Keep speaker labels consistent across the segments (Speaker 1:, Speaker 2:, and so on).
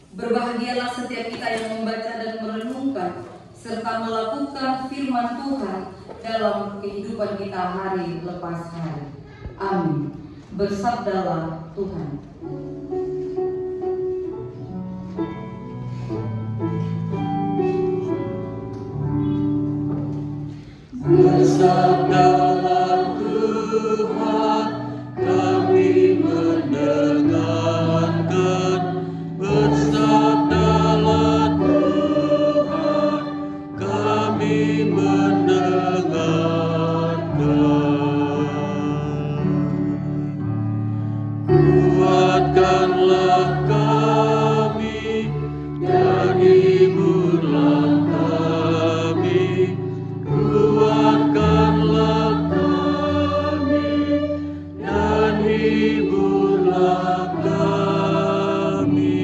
Speaker 1: Berbahagialah setiap kita yang membaca dan merenungkan serta melakukan firman Tuhan dalam kehidupan kita hari lepas hari. Amin. Bersabdalah Tuhan.
Speaker 2: Bersabdalah Tuhan, kami mendengarkan. Bersabdalah Tuhan, kami mendengarkan. Kuatkanlah kami dan hiburlah kami. Kuatkanlah kami dan hiburlah kami.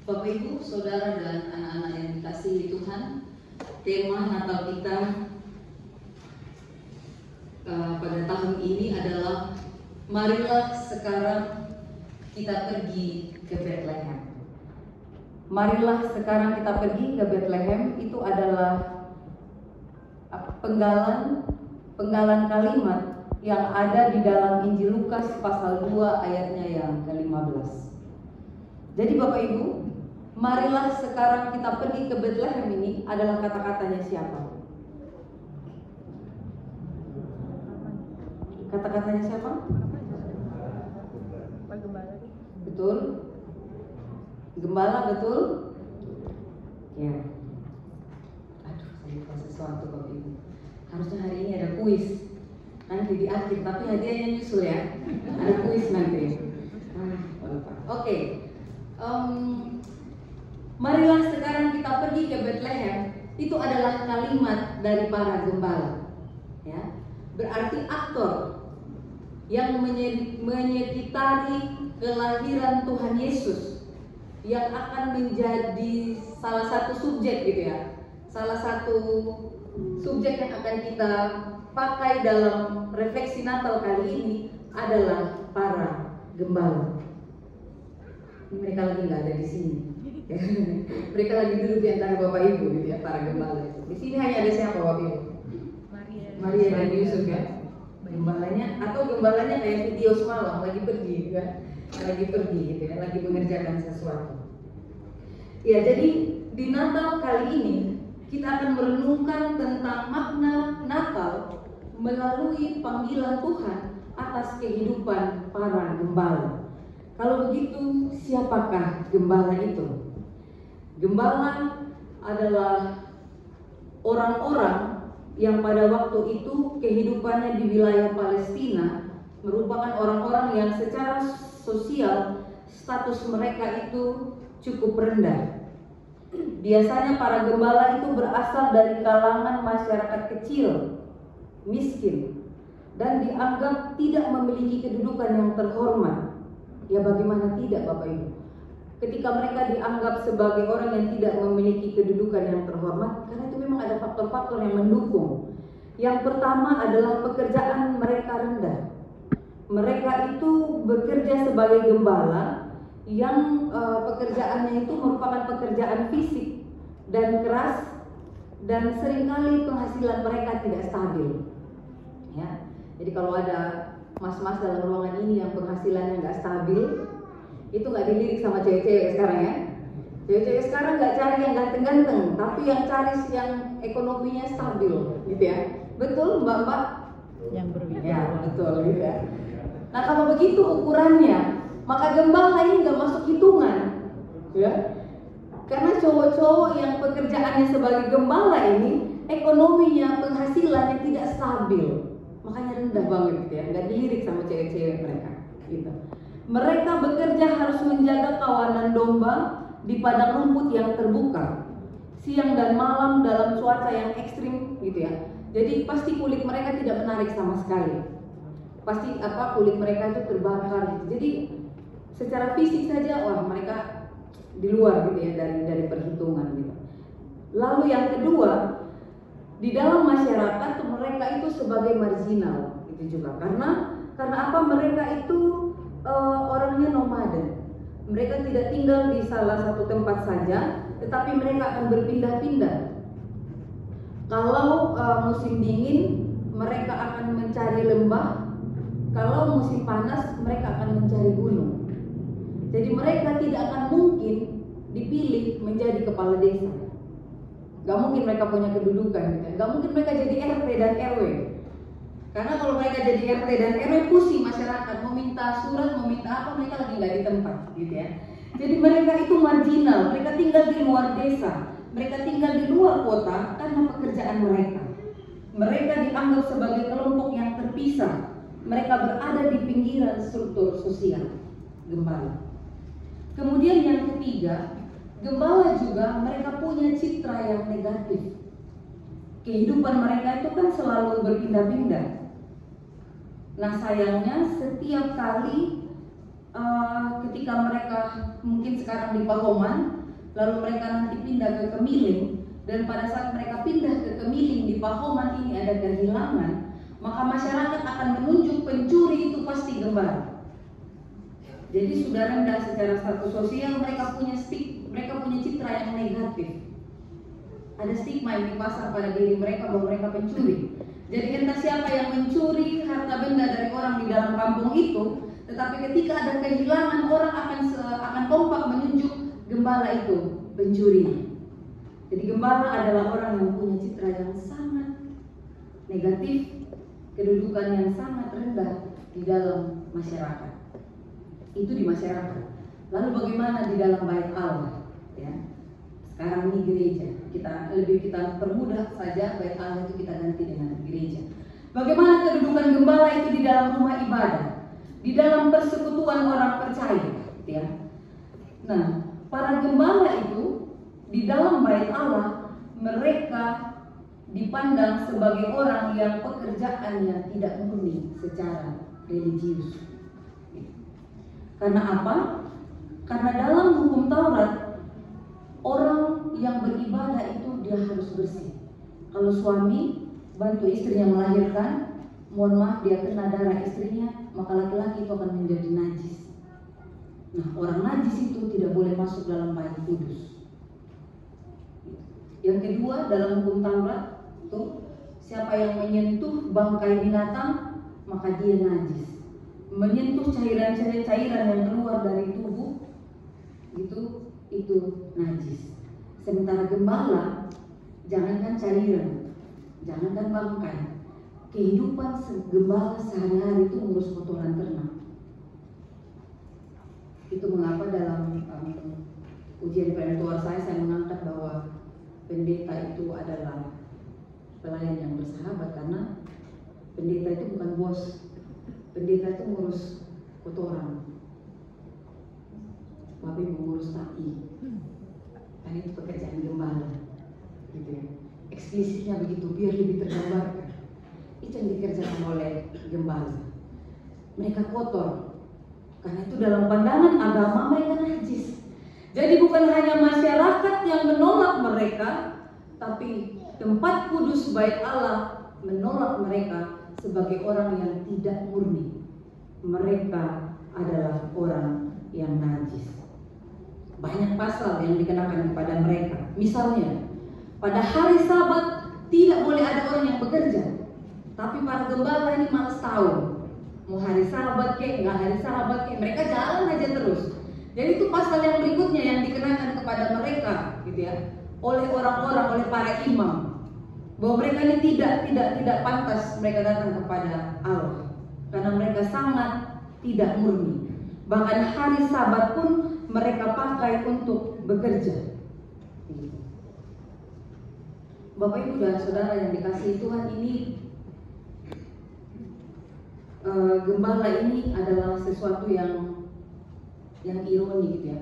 Speaker 1: Bapak Ibu, Saudara dan anak-anak yang dikasihi Tuhan, tema Natal kita pada tahun ini adalah marilah sekarang kita pergi ke Bethlehem. Marilah sekarang kita pergi ke Bethlehem itu adalah penggalan kalimat yang ada di dalam Injil Lukas pasal 2 ayatnya yang ke-15. Jadi Bapak Ibu, marilah sekarang kita pergi ke Bethlehem ini adalah kata-katanya siapa? Kata-katanya siapa? Betul? Gembala, betul? Ya. Aduh, saya lupa sesuatu Bapak Ibu. Harusnya hari ini ada kuis. Nanti di akhir, tapi hadiahnya nyusul ya. Ada kuis nanti. Oke. Marilah sekarang kita pergi ke Bethlehem. Itu adalah kalimat dari para gembala. Ya. Berarti aktor yang menyekitari kelahiran Tuhan Yesus yang akan menjadi salah satu subjek gitu ya. Salah satu subjek yang akan kita pakai dalam refleksi Natal kali ini adalah para gembala. Mereka lagi nggak ada di sini. Mereka lagi duduk di antara Bapak Ibu gitu ya, para gembala itu. Di sini hanya ada siapa Bapak Ibu? Maria dan Yusuf ya. Gembalanya atau gembalanya kayak video semalam lagi pergi ya, lagi pergi gitu ya, lagi mengerjakan sesuatu. Ya, jadi di Natal kali ini kita akan merenungkan tentang makna Natal melalui panggilan Tuhan atas kehidupan para gembala. Kalau begitu, siapakah gembala itu? Gembala adalah orang-orang yang pada waktu itu kehidupannya di wilayah Palestina merupakan orang-orang yang secara sosial status mereka itu cukup rendah. Biasanya para gembala itu berasal dari kalangan masyarakat kecil, miskin, dan dianggap tidak memiliki kedudukan yang terhormat. Ya bagaimana tidak Bapak Ibu? Ketika mereka dianggap sebagai orang yang tidak memiliki kedudukan yang terhormat, karena itu memang ada faktor-faktor yang mendukung. Yang pertama adalah pekerjaan mereka rendah. Mereka itu bekerja sebagai gembala yang pekerjaannya itu merupakan pekerjaan fisik dan keras, dan seringkali penghasilan mereka tidak stabil. Ya, jadi kalau ada mas-mas dalam ruangan ini yang penghasilannya nggak stabil, itu nggak dilirik sama cewek-cewek sekarang ya. Cewek-cewek sekarang nggak cari yang ganteng-ganteng, tapi yang cari yang ekonominya stabil, gitu ya. Betul Mbak-mbak? Yang berwibawa. Ya betul gitu ya. Nah kalau begitu ukurannya, maka gembala ini nggak masuk hitungan, ya. Karena cowok-cowok yang pekerjaannya sebagai gembala ini ekonominya, penghasilannya tidak stabil, makanya rendah banget gitu ya, nggak dilirik sama cewek-cewek mereka, gitu. Mereka bekerja harus menjaga kawanan domba di padang rumput yang terbuka, siang dan malam dalam cuaca yang ekstrim gitu ya. Jadi pasti kulit mereka tidak menarik sama sekali. Pasti kulit mereka itu terbakar gitu. Jadi secara fisik saja wah mereka di luar gitu ya dari perhitungan gitu. Lalu yang kedua, di dalam masyarakat mereka itu sebagai marginal itu juga karena apa, mereka itu orangnya nomaden. Mereka tidak tinggal di salah satu tempat saja, tetapi mereka akan berpindah-pindah. Kalau musim dingin mereka akan mencari lembah, kalau musim panas mereka akan mencari gunung. Jadi mereka tidak akan mungkin dipilih menjadi kepala desa. Gak mungkin mereka punya kedudukan gitu. Gak mungkin mereka jadi RT dan RW. Karena kalau mereka jadi RT dan RW, pusing masyarakat, mau minta surat, mau minta apa, mereka lagi gak di tempat gitu ya. Jadi mereka itu marginal, mereka tinggal di luar desa, mereka tinggal di luar kota karena pekerjaan mereka. Mereka dianggap sebagai kelompok yang terpisah. Mereka berada di pinggiran struktur sosial gembala. Kemudian yang ketiga, gembala juga mereka punya citra yang negatif. Kehidupan mereka itu kan selalu berpindah-pindah. Nah sayangnya setiap kali ketika mereka mungkin sekarang di Pahoman, lalu mereka nanti pindah ke Kemiling, dan pada saat mereka pindah ke Kemiling di Pahoman ini ada kehilangan, maka masyarakat akan menunjuk pencuri itu pasti gembala. Jadi sudah rendah secara status sosial, mereka punya citra yang negatif. Ada stigma yang dipasang pada diri mereka bahwa mereka pencuri. Jadi entah siapa yang mencuri harta benda dari orang di dalam kampung itu, tetapi ketika ada kehilangan, orang akan kompak menunjuk gembala itu pencuri. Jadi gembala adalah orang yang punya citra yang sangat negatif, kedudukan yang sangat rendah di dalam masyarakat. Itu di masyarakat. Lalu bagaimana di dalam bait Allah? Ya. Sekarang ini gereja. Kita permudah saja, bait Allah itu kita ganti dengan gereja. Bagaimana kedudukan gembala itu di dalam rumah ibadah, di dalam persekutuan orang percaya, gitu ya. Nah, para gembala itu di dalam bait Allah mereka dipandang sebagai orang yang pekerjaannya tidak murni secara religius. Karena apa? Karena dalam hukum Taurat, orang yang beribadah itu dia harus bersih. Kalau suami bantu istrinya melahirkan, mohon maaf dia kena darah istrinya, maka laki-laki itu akan menjadi najis. Nah, orang najis itu tidak boleh masuk dalam bait kudus. Yang kedua, dalam hukum Taurat itu siapa yang menyentuh bangkai binatang maka dia najis. Menyentuh cairan yang keluar dari tubuh itu najis. Sementara gembala, jangankan cairan, jangankan bangkai, kehidupan gembala sehari-hari itu ngurus kotoran ternak. Itu mengapa dalam ujian perentuan saya mengangkat bahwa pendeta itu adalah pelayan yang bersahabat, karena pendeta itu bukan bos. Pendeta itu ngurus kotoran, tapi mengurus tai. Dan itu pekerjaan gembala, gitu ya. Eksplisitnya begitu biar lebih tergambarkan. Itu yang dikerjakan oleh gembala. Mereka kotor, karena itu dalam pandangan agama mereka najis. Jadi bukan hanya masyarakat yang menolak mereka, tapi tempat kudus bait Allah menolak mereka sebagai orang yang tidak murni. Mereka adalah orang yang najis. Banyak pasal yang dikenakan kepada mereka. Misalnya, pada hari Sabat tidak boleh ada orang yang bekerja. Tapi para gembala ini malas tahu. Mau hari Sabat kek, nggak hari Sabat kek, mereka jalan aja terus. Jadi itu pasal yang berikutnya yang dikenakan kepada mereka, gitu ya, oleh orang-orang, oleh para imam. Bahwa mereka ini tidak pantas mereka datang kepada Allah, karena mereka sangat tidak murni. Bahkan hari Sabat pun mereka pakai untuk bekerja. Bapak Ibu dan Saudara yang dikasihi Tuhan, ini gembala ini adalah sesuatu yang ironi, gitu ya.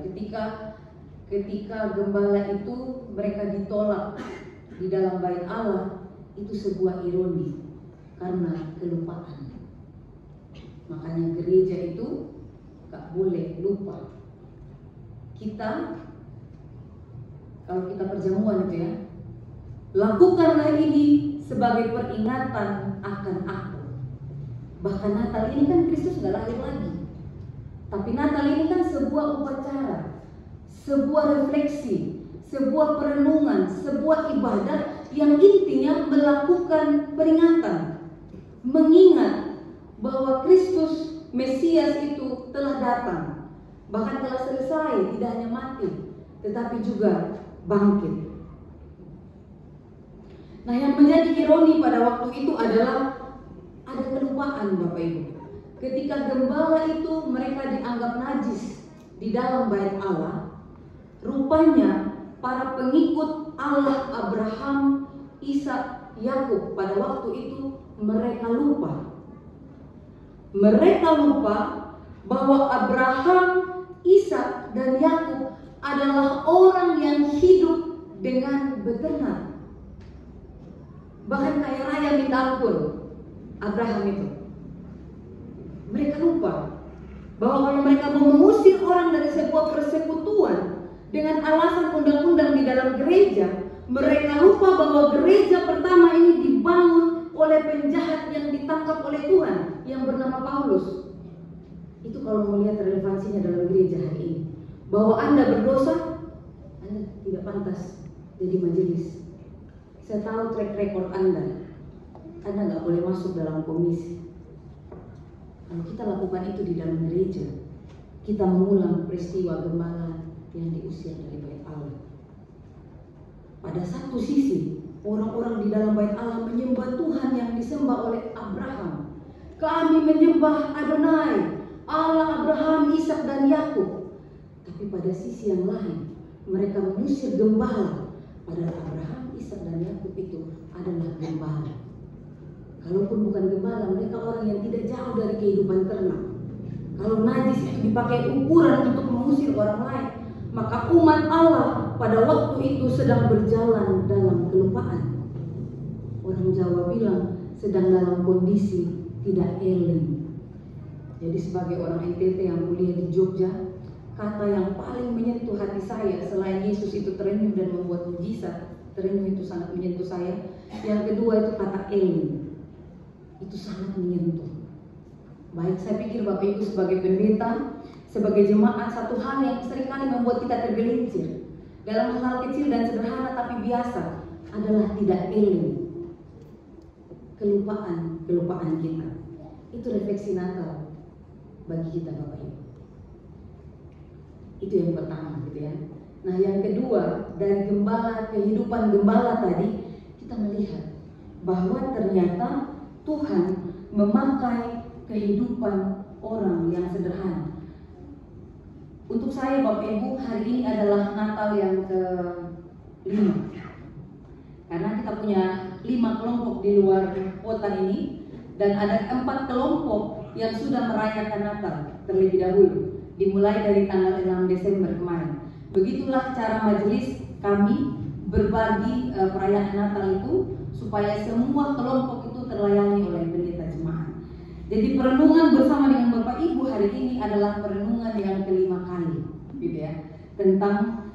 Speaker 1: Ketika gembala itu mereka ditolak di dalam bait Allah, itu sebuah ironi karena kelupaan. Makanya gereja itu gak boleh lupa. Kita, kalau kita perjamuan itu ya, lakukanlah ini sebagai peringatan akan aku. Bahkan Natal ini kan Kristus nggak lahir lagi. Tapi Natal ini kan sebuah upacara, sebuah refleksi, sebuah perenungan, sebuah ibadat yang intinya melakukan peringatan, mengingat bahwa Kristus Mesias itu telah datang, bahkan telah selesai, tidak hanya mati, tetapi juga bangkit. Nah, yang menjadi ironi pada waktu itu adalah ada kelupaan, Bapak Ibu. Ketika gembala itu mereka dianggap najis di dalam bait Allah, rupanya para pengikut Allah Abraham, Ishak, Yakub pada waktu itu mereka lupa. Mereka lupa bahwa Abraham, Ishak, dan Yakub adalah orang yang hidup dengan beternak. Bahkan kaya raya minta ampun Abraham itu. Mereka lupa bahwa kalau mereka mau mengusir orang dari sebuah persekutuan dengan alasan undang-undang di dalam gereja, mereka lupa bahwa gereja pertama ini dibangun oleh penjahat yang ditangkap oleh Tuhan yang bernama Paulus. Itu kalau melihat relevansinya dalam gereja hari ini, bahwa Anda berdosa, Anda tidak pantas jadi majelis. Saya tahu track record Anda nggak boleh masuk dalam komisi. Kalau kita lakukan itu di dalam gereja, kita mengulang peristiwa gembala yang diusir dari bait Allah. Pada satu sisi, orang-orang di dalam bait Allah menyembah Tuhan yang disembah oleh Abraham. Kami menyembah Adonai, Allah Abraham, Ishak, dan Yakub. Tapi pada sisi yang lain, mereka mengusir gembala. Padahal Abraham, Ishak, dan Yakub itu adalah gembala. Kalaupun bukan gembala, mereka orang yang tidak jauh dari kehidupan ternak. Kalau najis itu dipakai ukuran untuk mengusir orang lain, maka umat Allah pada waktu itu sedang berjalan dalam kelupaan. Orang Jawa bilang sedang dalam kondisi tidak eling. Jadi sebagai orang NTT yang kuliah di Jogja, kata yang paling menyentuh hati saya selain Yesus itu terenyuh dan membuat mujizat, terenyuh itu sangat menyentuh saya. Yang kedua itu kata eling. Itu sangat menyentuh. Baik, saya pikir Bapak Ibu sebagai pendeta, sebagai jemaat, satu hal yang seringkali membuat kita tergelincir dalam hal kecil dan sederhana tapi biasa adalah tidak eling. Kelupaan kita. Itu refleksi Natal bagi kita, Bapak Ibu. Itu yang pertama gitu ya. Nah, yang kedua, dari gembala, kehidupan gembala tadi, kita melihat bahwa ternyata Tuhan memakai kehidupan orang yang sederhana. Untuk saya, Bapak Ibu, hari ini adalah Natal yang ke-5. Karena kita punya 5 kelompok di luar kota ini, dan ada 4 kelompok yang sudah merayakan Natal terlebih dahulu, dimulai dari tanggal 6 Desember kemarin. Begitulah cara majelis kami berbagi perayaan Natal itu, supaya semua kelompok itu terlayani oleh pendeta jemaat. Jadi perenungan bersama dengan Bapak Ibu hari ini adalah perenungan yang ke-5 kali, gitu ya, tentang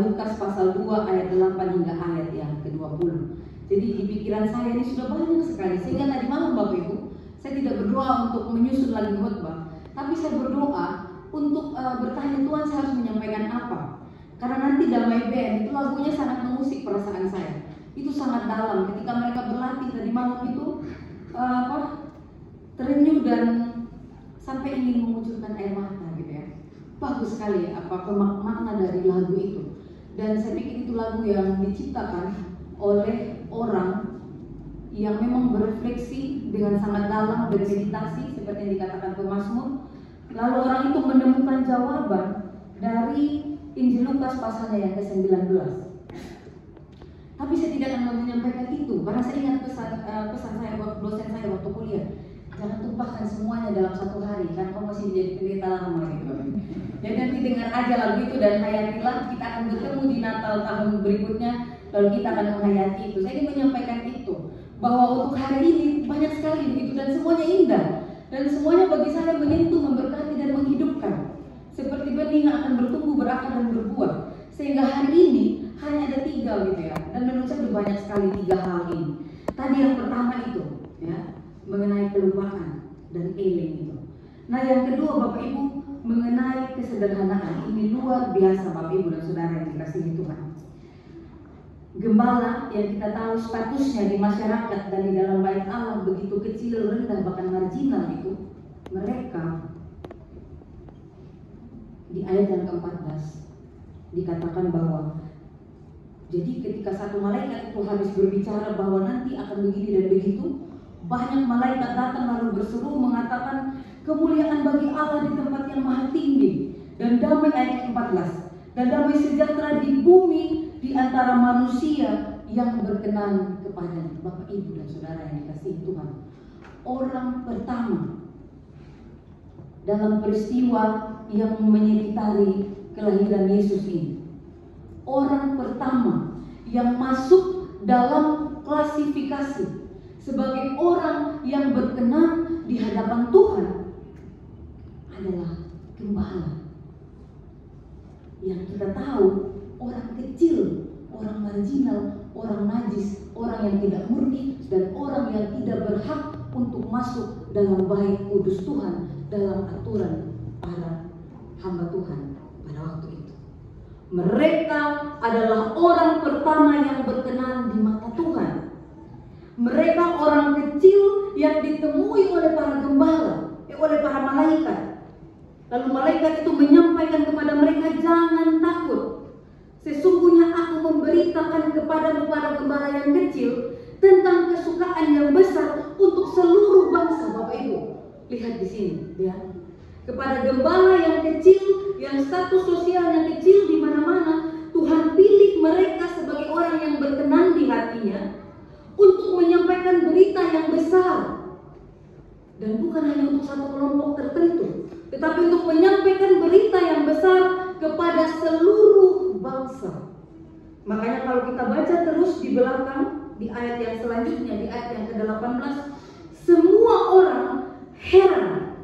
Speaker 1: Lukas pasal 2 ayat 8 hingga ayat yang ke-20. Jadi di pikiran saya ini sudah banyak sekali, sehingga tadi malam Bapak Ibu, saya tidak berdoa untuk menyusun lagi khotbah, tapi saya berdoa untuk bertanya, Tuhan, saya harus menyampaikan apa? Karena nanti Damai Band itu lagunya sangat mengusik perasaan saya. Itu sangat dalam. Ketika mereka berlatih tadi malam itu terenyuh dan sampai ingin mengucurkan air mata gitu ya. Bagus sekali makna dari lagu itu. Dan saya pikir itu lagu yang diciptakan oleh orang yang memang berefleksi dengan sangat dalam, bermeditasi seperti yang dikatakan pemazmur. Lalu orang itu menemukan jawaban dari Injil Lukas pasalnya yang ke-19. Tapi saya tidak akan menyampaikan itu, karena saya ingat pesan saya buat dosen saya waktu kuliah. Jangan tumpahkan semuanya dalam satu hari, kan kamu masih menjadi pendeta lama gitu. Jadi nanti dengar aja lagu itu dan hayatilah. Kita akan bertemu di Natal tahun berikutnya, lalu kita akan menghayati itu. Saya ingin menyampaikan itu, bahwa untuk hari ini banyak sekali begitu dan semuanya indah. Dan semuanya bagi saya menyentuh, memberkati dan menghidupkan. Seperti benih yang akan bertumbuh, berakar dan berbuah. Sehingga hari ini hanya ada 3 gitu ya. Dan menurut saya banyak sekali 3 hal ini. Tadi yang pertama itu, ya, mengenai kelupaan dan eling itu. Nah, yang kedua Bapak Ibu, mengenai kesederhanaan. Ini luar biasa Bapak Ibu dan Saudara yang dikasihi Tuhan. Gembala yang kita tahu statusnya di masyarakat dan di dalam bait Allah begitu kecil, rendah, bahkan marginal itu, mereka di ayat yang ke-14 dikatakan bahwa jadi ketika satu malaikat itu habis berbicara bahwa nanti akan begini dan begitu, banyak malaikat datang lalu berseru mengatakan kemuliaan bagi Allah di tempat yang maha tinggi, dan damai, ayat 14, dan damai sejahtera di bumi di antara manusia yang berkenan kepadanya. Bapak Ibu dan Saudara yang dikasihi Tuhan, orang pertama dalam peristiwa yang menyekitari kelahiran Yesus ini, orang pertama yang masuk dalam klasifikasi sebagai orang yang berkenan di hadapan Tuhan adalah gembala. Yang kita tahu orang kecil, orang marginal, orang najis, orang yang tidak murni, dan orang yang tidak berhak untuk masuk dalam bait kudus Tuhan dalam aturan para hamba Tuhan pada waktu itu. Mereka adalah orang pertama yang berkenan di mata Tuhan. Mereka orang kecil yang ditemui oleh para gembala, oleh para malaikat. Lalu malaikat itu menyampaikan kepada mereka, jangan takut. Sesungguhnya aku memberitakan kepadamu para gembala yang kecil tentang kesukaan yang besar untuk seluruh bangsa. Bapak Ibu, lihat di sini, ya. Kepada gembala yang kecil, yang status sosialnya kecil di mana-mana, Tuhan pilih mereka sebagai orang yang berkenan di hatinya untuk menyampaikan berita yang besar. Dan bukan hanya untuk satu kelompok tertentu, tetapi untuk menyampaikan berita yang besar kepada seluruh bangsa. Makanya kalau kita baca terus di belakang, di ayat yang selanjutnya, di ayat yang ke-18, semua orang heran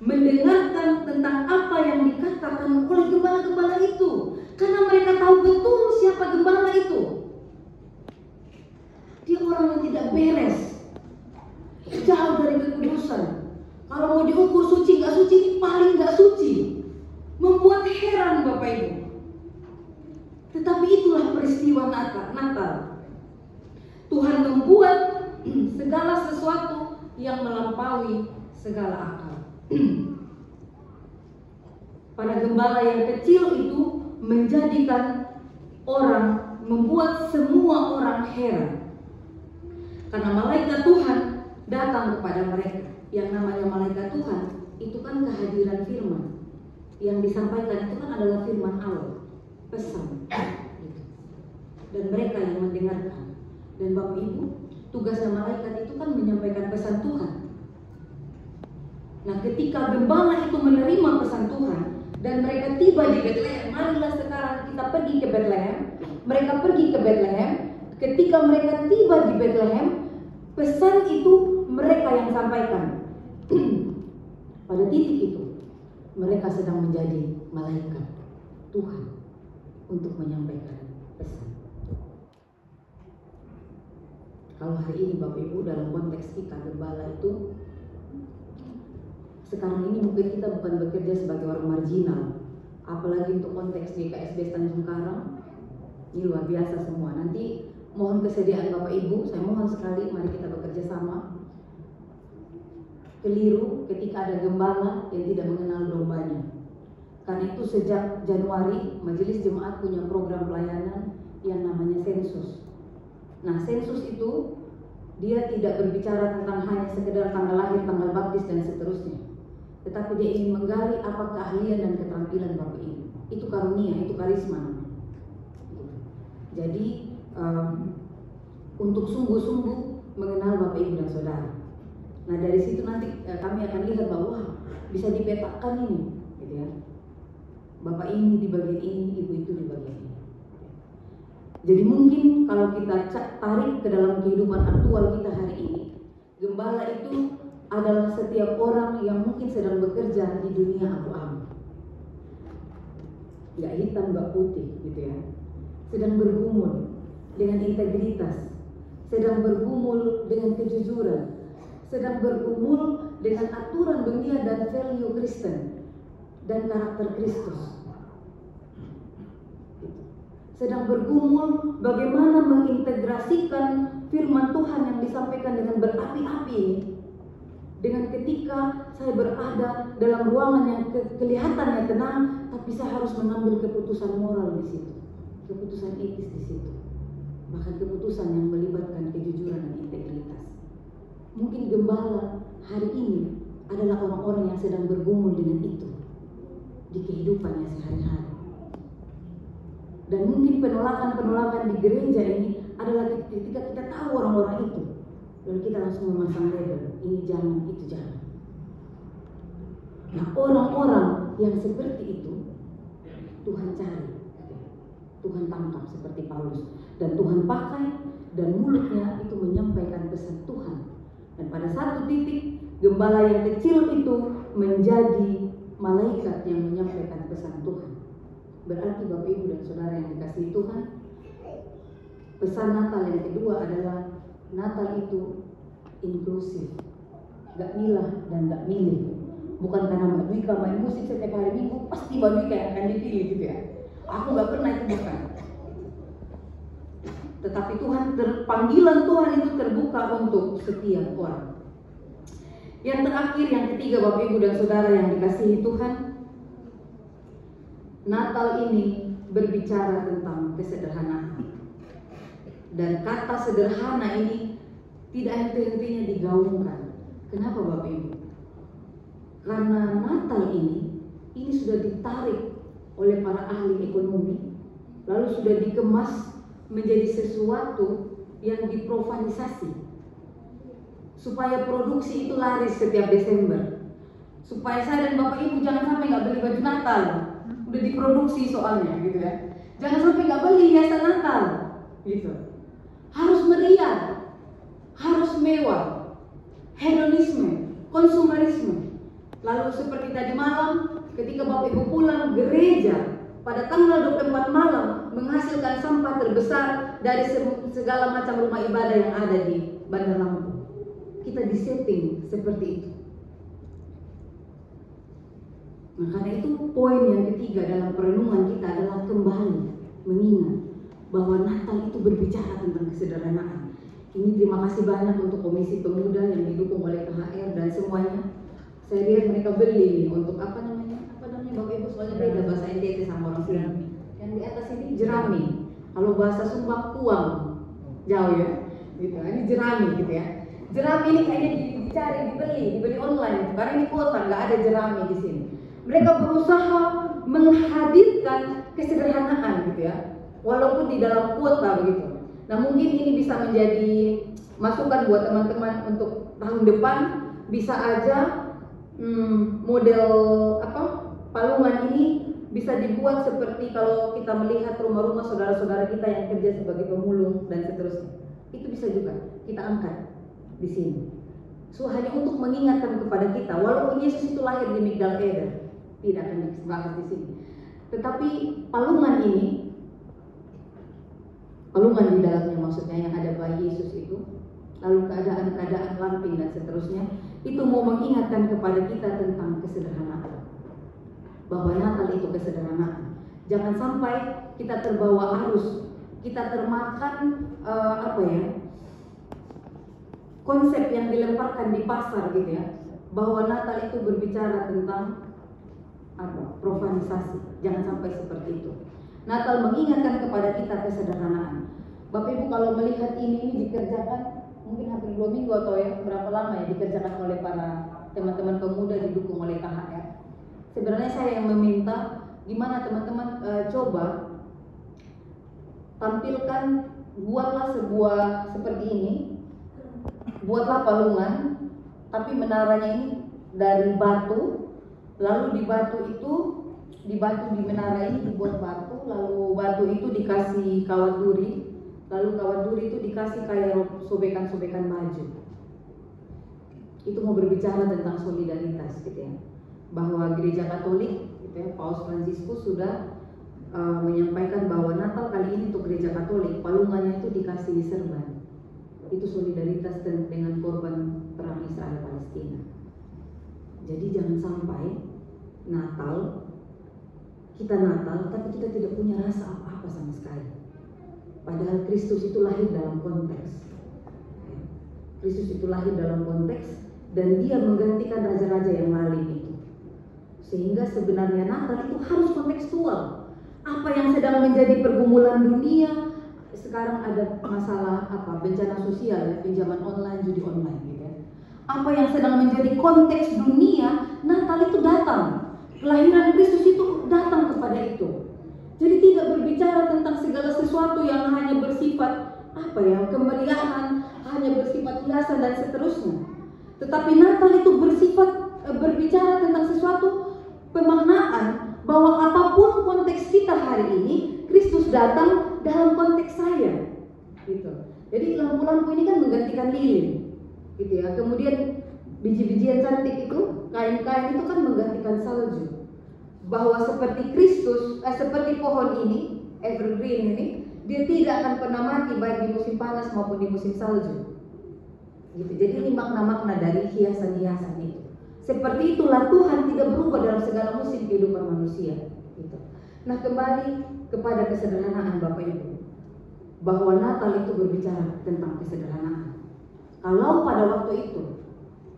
Speaker 1: mendengarkan tentang apa yang dikatakan oleh gembala-gembala itu, karena mereka tahu betul siapa gembala itu. Dia orang yang tidak beres, jauh dari kekudusan. Kalau mau diukur suci nggak suci, ini paling nggak suci. Membuat heran Bapak Ibu. Tetapi itulah peristiwa Natal. Tuhan membuat segala sesuatu yang melampaui segala akal. Pada gembala yang kecil itu menjadikan orang, membuat semua orang heran. Karena malaikat Tuhan datang kepada mereka. Yang namanya malaikat Tuhan itu kan kehadiran firman. Yang disampaikan itu kan adalah firman Allah, pesan. Dan mereka yang mendengarkan. Dan Bapak Ibu, tugasnya malaikat itu kan menyampaikan pesan Tuhan. Nah, ketika gembala itu menerima pesan Tuhan dan mereka tiba di Betlehem, marilah sekarang kita pergi ke Betlehem. Mereka pergi ke Betlehem. Ketika mereka tiba di Betlehem, pesan itu mereka yang sampaikan. Pada titik itu, mereka sedang menjadi malaikat Tuhan untuk menyampaikan pesan. Kalau hari ini Bapak Ibu dalam konteks kita gembala itu, sekarang ini mungkin kita bukan bekerja sebagai orang marginal, apalagi untuk konteks GKSD Tanjung Karang. Ini luar biasa semua. Nanti mohon kesediaan Bapak Ibu, saya mohon sekali mari kita bekerja sama. Keliru ketika ada gembala yang tidak mengenal dombanya. Karena itu sejak Januari Majelis Jemaat punya program pelayanan yang namanya sensus. Nah, sensus itu dia tidak berbicara tentang hanya sekedar tanggal lahir, tanggal baptis dan seterusnya. Tetapi dia ingin menggali apa keahlian dan keterampilan Bapak Ibu. Itu karunia, itu karisma. Jadi untuk sungguh-sungguh mengenal Bapak Ibu dan Saudara. Nah, dari situ nanti kami akan lihat bahwa bisa dipetakan ini, gitu ya. Bapak ini di bagian ini, ibu itu di bagian ini. Jadi mungkin kalau kita tarik ke dalam kehidupan aktual kita hari ini, gembala itu adalah setiap orang yang mungkin sedang bekerja di dunia abu-abu, nggak hitam nggak putih, gitu ya. Sedang bergumul dengan integritas, sedang bergumul dengan kejujuran, sedang bergumul dengan aturan dunia dan value Kristen dan karakter Kristus. Sedang bergumul bagaimana mengintegrasikan firman Tuhan yang disampaikan dengan berapi-api ini, dengan ketika saya berada dalam ruangan yang kelihatannya tenang, tapi saya harus mengambil keputusan moral di situ, keputusan etis di situ, bahkan keputusan yang melibatkan kejujuran dan integritas. Mungkin gembala hari ini adalah orang-orang yang sedang bergumul dengan itu di kehidupannya sehari-hari. Dan mungkin penolakan-penolakan di gereja ini adalah ketika kita tahu orang-orang itu, lalu kita langsung memasang label, ini jangan, itu jangan. Nah, orang-orang yang seperti itu Tuhan cari, Tuhan tangkap seperti Paulus, dan Tuhan pakai, dan mulutnya itu menyampaikan pesan Tuhan. Dan pada satu titik, gembala yang kecil itu menjadi malaikat yang menyampaikan pesan Tuhan. Berarti Bapak Ibu dan Saudara yang dikasihi Tuhan, pesan Natal yang kedua adalah Natal itu inklusif, gak milah dan gak milih. Bukan karena Mbak Dwika main musik setiap hari Minggu pasti Mbak Dwika yang akan dipilih gitu ya. Aku gak pernah, itu bukan. Tetapi panggilan Tuhan itu terbuka untuk setiap orang. Yang terakhir, yang ketiga Bapak Ibu dan Saudara yang dikasihi Tuhan, Natal ini berbicara tentang kesederhanaan. Dan kata sederhana ini tidak henti-hentinya digaungkan. Kenapa Bapak Ibu? Karena Natal ini sudah ditarik oleh para ahli ekonomi, lalu sudah dikemas menjadi sesuatu yang diprofanisasi, supaya produksi itu laris setiap Desember, supaya saya dan Bapak Ibu jangan sampai nggak beli baju Natal. Udah diproduksi soalnya gitu ya. Jangan sampai nggak beli hiasan Natal gitu. Harus meriah, harus mewah, hedonisme, konsumerisme. Lalu seperti tadi malam ketika Bapak Ibu pulang, gereja pada tanggal 24 malam menghasilkan sampah terbesar dari segala macam rumah ibadah yang ada di Bandar Lampung. Kita disetting seperti itu. Nah, karena itu poin yang ketiga dalam perenungan kita adalah kembali mengingat bahwa Natal itu berbicara tentang kesederhanaan. Ini terima kasih banyak untuk Komisi Pemuda yang didukung oleh KHR dan semuanya. Saya lihat mereka beli untuk apa namanya Bapak Ibu, soalnya beda bahasa NTT sama orang sini. Yang di atas ini jerami, kalau bahasa Sumba kuang, jauh ya, gitu. Ini jerami gitu ya. Jerami ini kayaknya dicari, dibeli online. Karena ini kota, nggak ada jerami di sini. Mereka berusaha menghadirkan kesederhanaan gitu ya, walaupun di dalam kuota begitu. Nah, mungkin ini bisa menjadi masukan buat teman-teman untuk tahun depan. Bisa aja model palungan ini bisa dibuat seperti kalau kita melihat rumah-rumah saudara-saudara kita yang kerja sebagai pemulung dan seterusnya. Itu bisa juga kita angkat di sini. So, hanya untuk mengingatkan kepada kita, walaupun Yesus itu lahir di Migdal Eder, tidak akan dibahas di sini. Tetapi palungan ini, palungan di dalamnya maksudnya yang ada bayi Yesus itu, lalu keadaan-keadaan lamping dan seterusnya, itu mau mengingatkan kepada kita tentang kesederhanaan. Bahwa Natal itu kesederhanaan. Jangan sampai kita terbawa arus, kita termakan konsep yang dilemparkan di pasar gitu ya, bahwa Natal itu berbicara tentang profanisasi. Jangan sampai seperti itu. Natal mengingatkan kepada kita kesederhanaan. Bapak Ibu kalau melihat ini dikerjakan mungkin hampir 2 minggu atau ya berapa lama ya dikerjakan oleh para teman-teman pemuda didukung oleh KHR. Sebenarnya saya yang meminta gimana teman-teman coba tampilkan, buatlah sebuah seperti ini, buatlah palungan, tapi menaranya ini dari batu. Lalu di menara ini dibuat batu, lalu batu itu dikasih kawat duri, lalu kawat duri itu dikasih kayak sobekan-sobekan baju. Itu mau berbicara tentang solidaritas gitu ya, bahwa Gereja Katolik gitu ya, Paus Fransiskus sudah menyampaikan bahwa Natal kali ini untuk Gereja Katolik palungannya itu dikasih serban. itu solidaritas dengan korban perang Israel Palestina. Jadi jangan sampai kita Natal tapi kita tidak punya rasa apa-apa sama sekali. Padahal Kristus itu lahir dalam konteks. Kristus itu lahir dalam konteks dan dia menggantikan raja-raja yang lalim itu. Sehingga sebenarnya Natal itu harus kontekstual. Apa yang sedang menjadi pergumulan dunia, sekarang ada masalah bencana sosial, pinjaman online, judi online gitu ya. Apa yang sedang menjadi konteks dunia, Natal itu datang. Kelahiran Kristus itu datang kepada itu. Jadi tidak berbicara tentang segala sesuatu yang hanya bersifat kemeriahan, hanya bersifat hiasan dan seterusnya. Tetapi Natal itu berbicara tentang sesuatu pemaknaan bahwa apapun konteks kita hari ini, Kristus datang dalam konteks saya. Gitu. Jadi lampu-lampu ini kan menggantikan lilin, gitu ya. Kemudian biji-bijian cantik itu, kain-kain itu kan menggantikan salju. Bahwa seperti Kristus, seperti pohon ini, evergreen ini, dia tidak akan pernah mati baik di musim panas maupun di musim salju. Gitu. Jadi ini makna-makna dari hiasan-hiasan itu. Seperti itulah Tuhan tidak berubah dalam segala musim kehidupan manusia. Gitu. Nah, kembali kepada kesederhanaan Bapak Ibu, bahwa Natal itu berbicara tentang kesederhanaan. Kalau pada waktu itu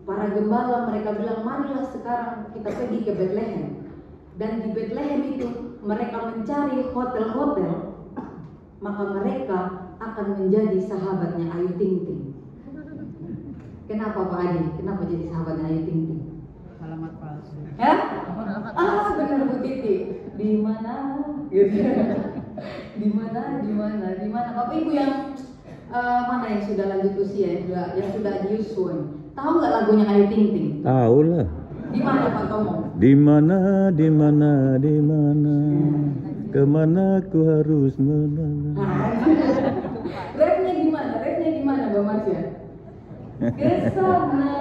Speaker 1: para gembala mereka bilang, marilah sekarang kita pergi ke Bethlehem. Dan di Bethlehem itu mereka mencari hotel-hotel, maka mereka akan menjadi sahabatnya Ayu Ting Ting. Kenapa Pak Adi? Kenapa jadi sahabatnya Ayu Ting Ting?
Speaker 3: Alamat palsu.
Speaker 1: Ya? Benar Bu Titi. Di mana? Gitu. Di mana? Bapak Ibu yang mana yang sudah lanjut usia, yang sudah diusun, tahu nggak lagunya Ayu Ting Ting?
Speaker 2: Tahu lah.
Speaker 1: Di mana Pak Tomo?
Speaker 2: Di mana, kemana ku harus menang.
Speaker 1: Rapnya di mana Mbak Marsya? Kesana.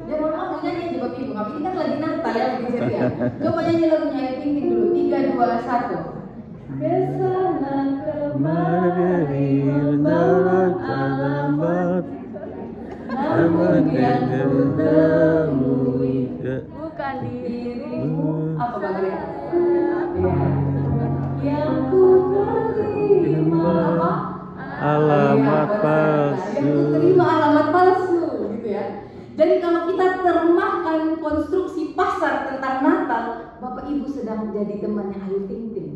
Speaker 1: Ya mohon maaf nyanyi aja Bapak Ibu, ini kan lagi Natal ya, lagi ceria. Coba nyanyi lagunya Ayu Ting Ting dulu, 3, 2, 1. Kesana kemari membawa alamat, namun yang ku temui bukan dirimu. Apa Bang Ria? Yang ku terima
Speaker 2: alamat palsu.
Speaker 1: Yang ku terima alamat palsu, gitu ya. Jadi kalau kita terjemahkan konstruksi pasar tentang Natal, Bapak Ibu sedang menjadi temannya Ayu Ting Ting.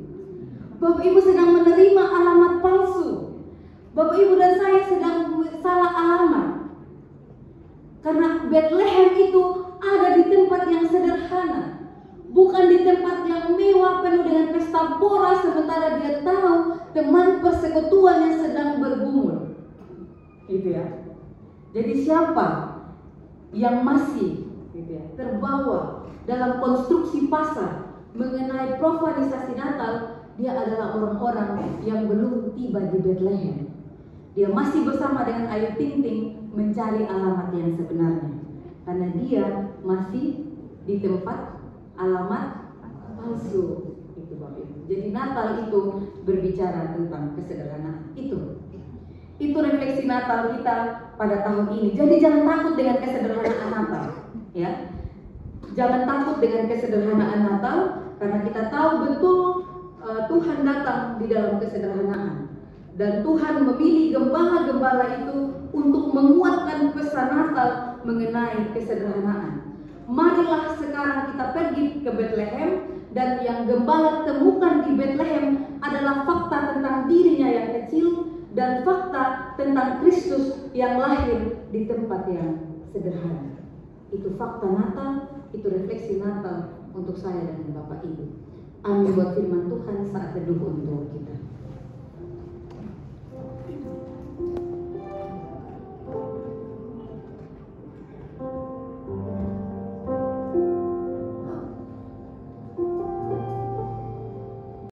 Speaker 1: Bapak Ibu sedang menerima alamat palsu. Bapak Ibu dan saya sedang salah alamat. Karena Bethlehem itu ada di tempat yang sederhana, bukan di tempat yang mewah penuh dengan pesta pora, sementara dia tahu teman persekutuannya sedang bergumul. Gitu ya. Jadi siapa yang masih gitu ya, terbawa dalam konstruksi pasar mengenai profanisasi Natal, dia adalah orang-orang yang belum tiba di Bethlehem. Dia masih bersama dengan Ayu Ting Ting mencari alamat yang sebenarnya, karena dia masih di tempat alamat palsu. Itu Bapak Ibu. Jadi Natal itu berbicara tentang kesederhanaan. Itu refleksi Natal kita pada tahun ini. Jadi jangan takut dengan kesederhanaan Natal, ya. Jangan takut dengan kesederhanaan Natal, karena kita tahu betul Tuhan datang di dalam kesederhanaan. Dan Tuhan memilih gembala-gembala itu untuk menguatkan pesan Natal mengenai kesederhanaan. Marilah sekarang kita pergi ke Bethlehem, dan yang gembala temukan di Bethlehem adalah fakta tentang dirinya yang kecil dan fakta tentang Kristus yang lahir di tempat yang sederhana. Itu fakta Natal, itu refleksi Natal untuk saya dan Bapak Ibu. Amin buat firman Tuhan saat teduh untuk kita.